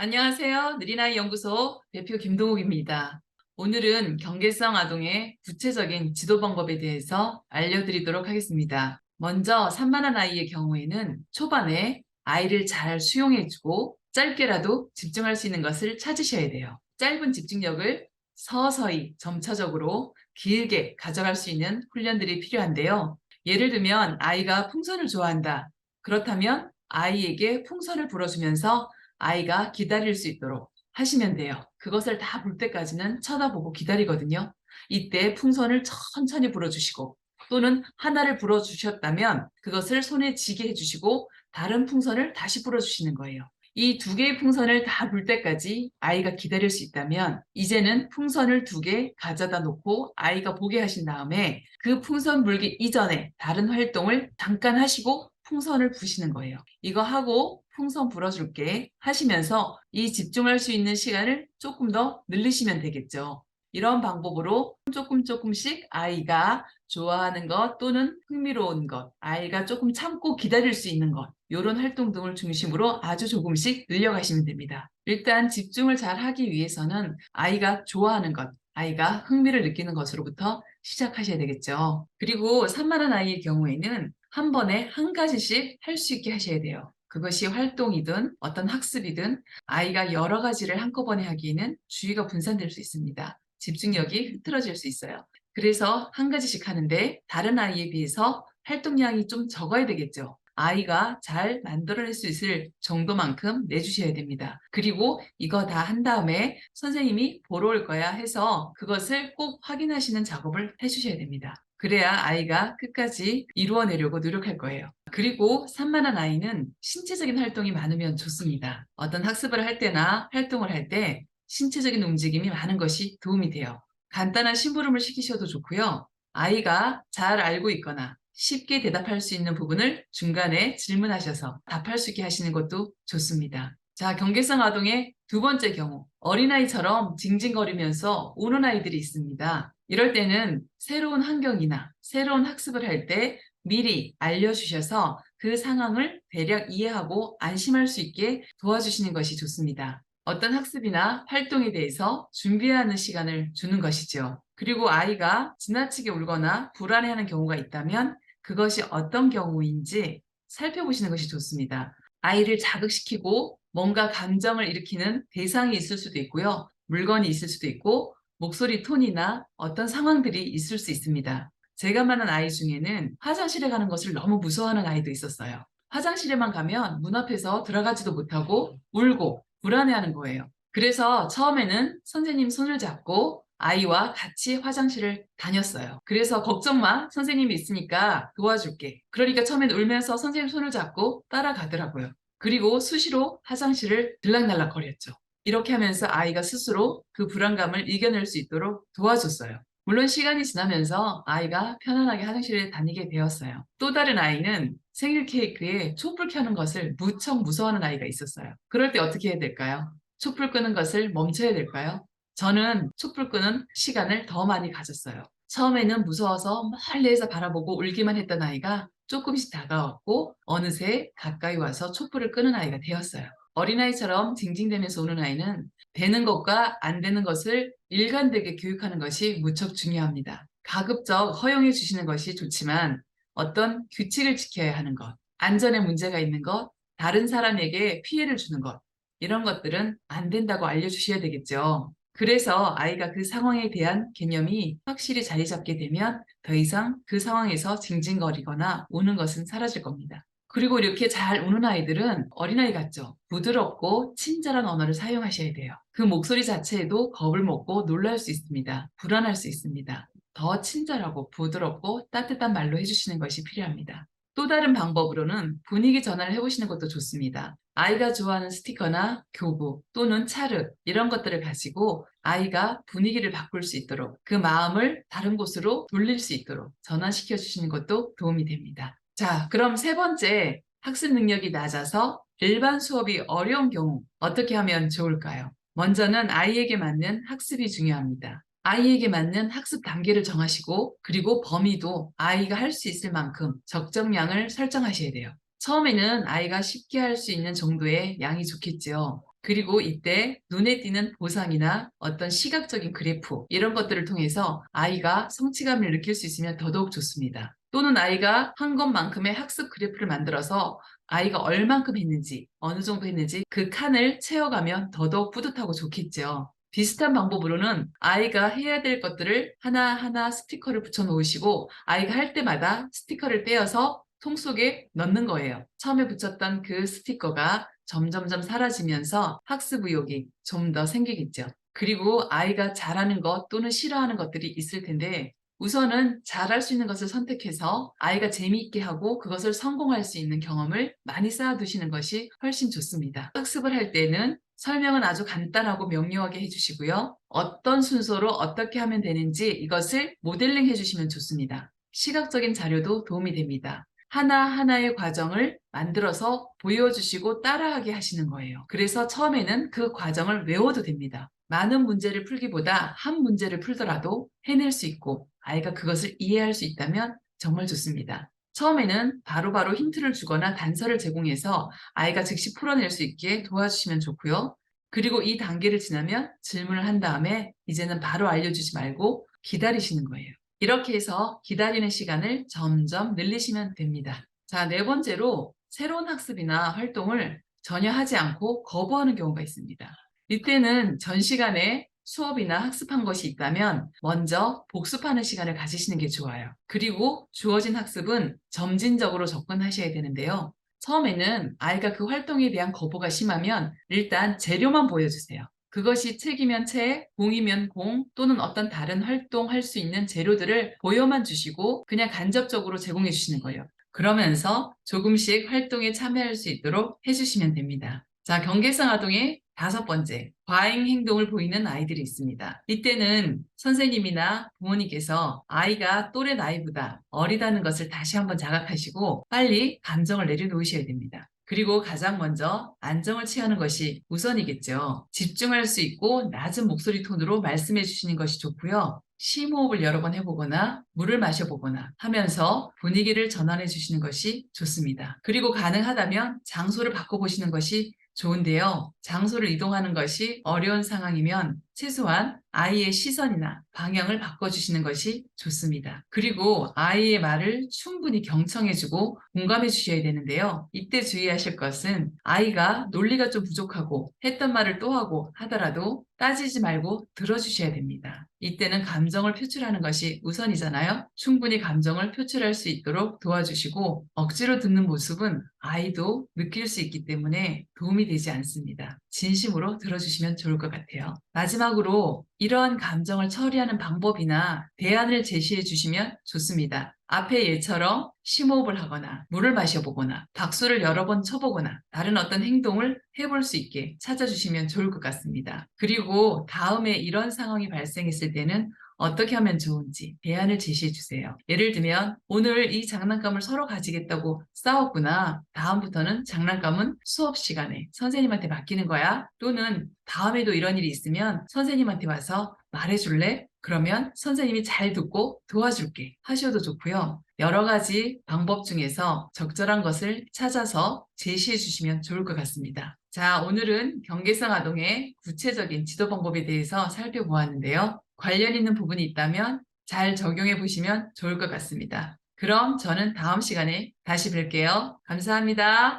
안녕하세요. 느린아이 연구소 대표 김동욱입니다. 오늘은 경계성 아동의 구체적인 지도 방법에 대해서 알려드리도록 하겠습니다. 먼저 산만한 아이의 경우에는 초반에 아이를 잘 수용해주고 짧게라도 집중할 수 있는 것을 찾으셔야 돼요. 짧은 집중력을 서서히 점차적으로 길게 가져갈 수 있는 훈련들이 필요한데요. 예를 들면 아이가 풍선을 좋아한다. 그렇다면 아이에게 풍선을 불어주면서 아이가 기다릴 수 있도록 하시면 돼요. 그것을 다 볼 때까지는 쳐다보고 기다리거든요. 이때 풍선을 천천히 불어주시고 또는 하나를 불어주셨다면 그것을 손에 쥐게 해주시고 다른 풍선을 다시 불어주시는 거예요. 이 두 개의 풍선을 다 불 때까지 아이가 기다릴 수 있다면 이제는 풍선을 두 개 가져다 놓고 아이가 보게 하신 다음에 그 풍선 불기 이전에 다른 활동을 잠깐 하시고 풍선을 부시는 거예요. 이거 하고 풍선 불어줄게 하시면서 이 집중할 수 있는 시간을 조금 더 늘리시면 되겠죠. 이런 방법으로 조금씩 아이가 좋아하는 것 또는 흥미로운 것, 아이가 조금 참고 기다릴 수 있는 것, 이런 활동 등을 중심으로 아주 조금씩 늘려가시면 됩니다. 일단 집중을 잘 하기 위해서는 아이가 좋아하는 것, 아이가 흥미를 느끼는 것으로부터 시작하셔야 되겠죠. 그리고 산만한 아이의 경우에는 한 번에 한 가지씩 할 수 있게 하셔야 돼요. 그것이 활동이든 어떤 학습이든 아이가 여러 가지를 한꺼번에 하기에는 주의가 분산될 수 있습니다. 집중력이 흐트러질 수 있어요. 그래서 한 가지씩 하는데 다른 아이에 비해서 활동량이 좀 적어야 되겠죠. 아이가 잘 만들어낼 수 있을 정도만큼 내주셔야 됩니다. 그리고 이거 다 한 다음에 선생님이 보러 올 거야 해서 그것을 꼭 확인하시는 작업을 해주셔야 됩니다. 그래야 아이가 끝까지 이루어내려고 노력할 거예요. 그리고 산만한 아이는 신체적인 활동이 많으면 좋습니다. 어떤 학습을 할 때나 활동을 할 때 신체적인 움직임이 많은 것이 도움이 돼요. 간단한 심부름을 시키셔도 좋고요. 아이가 잘 알고 있거나 쉽게 대답할 수 있는 부분을 중간에 질문하셔서 답할 수 있게 하시는 것도 좋습니다. 자, 경계성 아동의 두 번째 경우, 어린아이처럼 징징거리면서 우는 아이들이 있습니다. 이럴 때는 새로운 환경이나 새로운 학습을 할 때 미리 알려주셔서 그 상황을 대략 이해하고 안심할 수 있게 도와주시는 것이 좋습니다. 어떤 학습이나 활동에 대해서 준비하는 시간을 주는 것이죠. 그리고 아이가 지나치게 울거나 불안해하는 경우가 있다면 그것이 어떤 경우인지 살펴보시는 것이 좋습니다. 아이를 자극시키고 뭔가 감정을 일으키는 대상이 있을 수도 있고요. 물건이 있을 수도 있고 목소리 톤이나 어떤 상황들이 있을 수 있습니다. 제가 만난 아이 중에는 화장실에 가는 것을 너무 무서워하는 아이도 있었어요. 화장실에만 가면 문 앞에서 들어가지도 못하고 울고 불안해하는 거예요. 그래서 처음에는 선생님 손을 잡고 아이와 같이 화장실을 다녔어요. 그래서 걱정 마, 선생님이 있으니까 도와줄게. 그러니까 처음엔 울면서 선생님 손을 잡고 따라가더라고요. 그리고 수시로 화장실을 들락날락거렸죠. 이렇게 하면서 아이가 스스로 그 불안감을 이겨낼 수 있도록 도와줬어요. 물론 시간이 지나면서 아이가 편안하게 화장실에 다니게 되었어요. 또 다른 아이는 생일 케이크에 촛불 켜는 것을 무척 무서워하는 아이가 있었어요. 그럴 때 어떻게 해야 될까요? 촛불 끄는 것을 멈춰야 될까요? 저는 촛불 끄는 시간을 더 많이 가졌어요. 처음에는 무서워서 멀리에서 바라보고 울기만 했던 아이가 조금씩 다가왔고 어느새 가까이 와서 촛불을 끄는 아이가 되었어요. 어린아이처럼 징징대면서 우는 아이는 되는 것과 안 되는 것을 일관되게 교육하는 것이 무척 중요합니다. 가급적 허용해 주시는 것이 좋지만 어떤 규칙을 지켜야 하는 것, 안전에 문제가 있는 것, 다른 사람에게 피해를 주는 것, 이런 것들은 안 된다고 알려주셔야 되겠죠. 그래서 아이가 그 상황에 대한 개념이 확실히 자리 잡게 되면 더 이상 그 상황에서 징징거리거나 우는 것은 사라질 겁니다. 그리고 이렇게 잘 우는 아이들은 어린아이 같죠? 부드럽고 친절한 언어를 사용하셔야 돼요. 그 목소리 자체에도 겁을 먹고 놀랄 수 있습니다. 불안할 수 있습니다. 더 친절하고 부드럽고 따뜻한 말로 해주시는 것이 필요합니다. 또 다른 방법으로는 분위기 전환을 해보시는 것도 좋습니다. 아이가 좋아하는 스티커나 교구 또는 차르 이런 것들을 가지고 아이가 분위기를 바꿀 수 있도록 그 마음을 다른 곳으로 돌릴 수 있도록 전환시켜 주시는 것도 도움이 됩니다. 자, 그럼 세 번째, 학습 능력이 낮아서 일반 수업이 어려운 경우 어떻게 하면 좋을까요? 먼저는 아이에게 맞는 학습이 중요합니다. 아이에게 맞는 학습 단계를 정하시고 그리고 범위도 아이가 할 수 있을 만큼 적정량을 설정하셔야 돼요. 처음에는 아이가 쉽게 할 수 있는 정도의 양이 좋겠지요. 그리고 이때 눈에 띄는 보상이나 어떤 시각적인 그래프 이런 것들을 통해서 아이가 성취감을 느낄 수 있으면 더더욱 좋습니다. 또는 아이가 한 것만큼의 학습 그래프를 만들어서 아이가 얼만큼 했는지 어느 정도 했는지 그 칸을 채워가면 더더욱 뿌듯하고 좋겠죠. 비슷한 방법으로는 아이가 해야 될 것들을 하나하나 스티커를 붙여 놓으시고 아이가 할 때마다 스티커를 떼어서 통 속에 넣는 거예요. 처음에 붙였던 그 스티커가 점점점 사라지면서 학습 의욕이 좀 더 생기겠죠. 그리고 아이가 잘하는 것 또는 싫어하는 것들이 있을 텐데 우선은 잘할 수 있는 것을 선택해서 아이가 재미있게 하고 그것을 성공할 수 있는 경험을 많이 쌓아두시는 것이 훨씬 좋습니다. 학습을 할 때는 설명은 아주 간단하고 명료하게 해주시고요. 어떤 순서로 어떻게 하면 되는지 이것을 모델링 해주시면 좋습니다. 시각적인 자료도 도움이 됩니다. 하나하나의 과정을 만들어서 보여주시고 따라하게 하시는 거예요. 그래서 처음에는 그 과정을 외워도 됩니다. 많은 문제를 풀기보다 한 문제를 풀더라도 해낼 수 있고 아이가 그것을 이해할 수 있다면 정말 좋습니다. 처음에는 바로바로 힌트를 주거나 단서를 제공해서 아이가 즉시 풀어낼 수 있게 도와주시면 좋고요. 그리고 이 단계를 지나면 질문을 한 다음에 이제는 바로 알려주지 말고 기다리시는 거예요. 이렇게 해서 기다리는 시간을 점점 늘리시면 됩니다. 자, 네 번째로 새로운 학습이나 활동을 전혀 하지 않고 거부하는 경우가 있습니다. 이때는 전 시간에 수업이나 학습한 것이 있다면 먼저 복습하는 시간을 가지시는 게 좋아요. 그리고 주어진 학습은 점진적으로 접근하셔야 되는데요. 처음에는 아이가 그 활동에 대한 거부가 심하면 일단 재료만 보여주세요. 그것이 책이면 책, 공이면 공, 또는 어떤 다른 활동할 수 있는 재료들을 보여만 주시고 그냥 간접적으로 제공해 주시는 거예요. 그러면서 조금씩 활동에 참여할 수 있도록 해주시면 됩니다. 자, 경계성 아동의 다섯 번째, 과잉 행동을 보이는 아이들이 있습니다. 이때는 선생님이나 부모님께서 아이가 또래 나이보다 어리다는 것을 다시 한번 자각하시고 빨리 감정을 내려놓으셔야 됩니다. 그리고 가장 먼저 안정을 취하는 것이 우선이겠죠. 집중할 수 있고 낮은 목소리 톤으로 말씀해 주시는 것이 좋고요. 심호흡을 여러 번 해보거나 물을 마셔보거나 하면서 분위기를 전환해 주시는 것이 좋습니다. 그리고 가능하다면 장소를 바꿔보시는 것이 좋은데요. 장소를 이동하는 것이 어려운 상황이면 최소한 아이의 시선이나 방향을 바꿔주시는 것이 좋습니다. 그리고 아이의 말을 충분히 경청해주고 공감해 주셔야 되는데요. 이때 주의하실 것은 아이가 논리가 좀 부족하고 했던 말을 또 하고 하더라도 따지지 말고 들어주셔야 됩니다. 이때는 감정을 표출하는 것이 우선이잖아요. 충분히 감정을 표출할 수 있도록 도와주시고 억지로 듣는 모습은 아이도 느낄 수 있기 때문에 도움이 되지 않습니다. 진심으로 들어주시면 좋을 것 같아요. 마지막으로 이러한 감정을 처리하는 방법이나 대안을 제시해 주시면 좋습니다. 앞의 예처럼 심호흡을 하거나 물을 마셔보거나 박수를 여러 번 쳐보거나 다른 어떤 행동을 해볼 수 있게 찾아주시면 좋을 것 같습니다. 그리고 다음에 이런 상황이 발생했을 때는 어떻게 하면 좋은지 대안을 제시해 주세요. 예를 들면 오늘 이 장난감을 서로 가지겠다고 싸웠구나. 다음부터는 장난감은 수업 시간에 선생님한테 맡기는 거야. 또는 다음에도 이런 일이 있으면 선생님한테 와서 말해줄래? 그러면 선생님이 잘 듣고 도와줄게 하셔도 좋고요. 여러 가지 방법 중에서 적절한 것을 찾아서 제시해 주시면 좋을 것 같습니다. 자, 오늘은 경계성 아동의 구체적인 지도 방법에 대해서 살펴보았는데요. 관련 있는 부분이 있다면 잘 적용해 보시면 좋을 것 같습니다. 그럼 저는 다음 시간에 다시 뵐게요. 감사합니다.